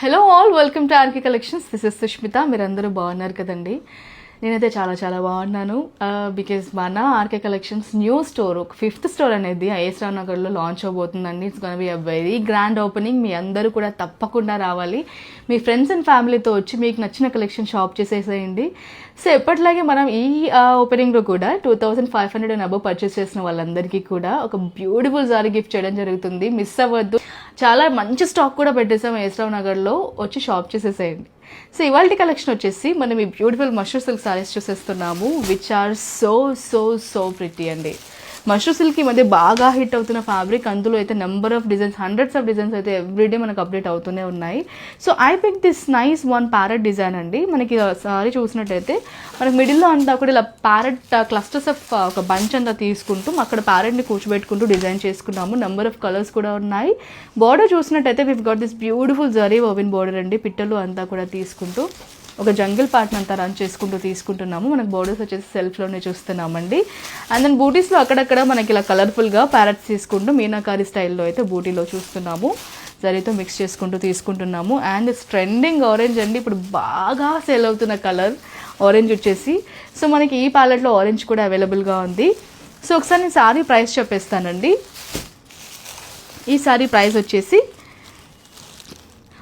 Hello all, welcome to RK collections. This is Sushmita. మీరందరూ బాగున్నారు కదండి? నేనైతే చాలా చాలా బాగున్నాను. బికాజ్ మన ఆర్కే కలెక్షన్స్ న్యూ స్టోర్, ఒక 5th స్టోర్ అనేది ఐఎస్ రావు నగర్లో లాంచ్ అవబోతుందండి. It's gonna be a very grand opening. మీ అందరూ కూడా తప్పకుండా రావాలి. మీ ఫ్రెండ్స్ అండ్ ఫ్యామిలీతో వచ్చి మీకు నచ్చిన కలెక్షన్ షాప్ చేసేసేయండి. సో ఎప్పటిలాగే మనం ఈ ఓపెనింగ్లో కూడా 2500 అండ్ అబవ్ పర్చేస్ చేసిన వాళ్ళందరికీ కూడా ఒక బ్యూటిఫుల్ సారీ గిఫ్ట్ చేయడం జరుగుతుంది. మిస్ అవ్వద్దు. చాలా మంచి స్టాక్ కూడా పెట్టేసాం ఐఎస్ రావు నగర్లో, వచ్చి షాప్ చేసేసేయండి. సో ఇవాళ కలెక్షన్ వచ్చేసి మనం ఈ బ్యూటిఫుల్ మష్రూ సిల్క్ సారీస్ చూసేస్తున్నాము, which are so so so pretty అండి. మష్రూ సిల్క్ ఈ మధ్య బాగా హిట్ అవుతున్న ఫ్యాబ్రిక్. అందులో అయితే number of designs, hundreds of designs అయితే ఎవ్రీడే మనకు అప్డేట్ అవుతూనే ఉన్నాయి. So I pick this nice one parrot design అండి. మనకి సారీ చూసినట్టయితే మనకి మిడిల్లో అంతా కూడా ఇలా ప్యారెట్ క్లస్టర్స్ ఆఫ్ ఒక బంచ్ అంతా తీసుకుంటూ అక్కడ ప్యారెట్ని కూర్చోబెట్టుకుంటూ డిజైన్ చేసుకున్నాము. నెంబర్ ఆఫ్ కలర్స్ కూడా ఉన్నాయి. బార్డర్ చూసినట్టయితే we've got this beautiful zari woven border అండి. పిట్టలు అంతా కూడా తీసుకుంటూ ఒక జంగిల్ ప్యాటర్న్ అంతా రన్ చేసుకుంటూ తీసుకుంటున్నాము. మనకు బోర్డర్స్ వచ్చేసి సెల్ఫ్లోనే చూస్తున్నామండి. అండ్ దెన్ బూటీస్లో అక్కడక్కడ మనకి ఇలా కలర్ఫుల్గా ప్యారెట్స్ తీసుకుంటూ మీనాకారి స్టైల్లో అయితే బూటీలో చూస్తున్నాము. జరీతో మిక్స్ చేసుకుంటూ తీసుకుంటున్నాము. అండ్ ఇట్స్ ట్రెండింగ్ ఆరెంజ్ అండి. ఇప్పుడు బాగా సేల్ అవుతున్న కలర్ ఆరెంజ్ వచ్చేసి. సో మనకి ఈ ప్యాలెట్లో ఆరెంజ్ కూడా అవైలబుల్గా ఉంది. సో ఒకసారి నేను సారీ ప్రైస్ చెప్పేస్తానండి. ఈ సారీ ప్రైస్ వచ్చేసి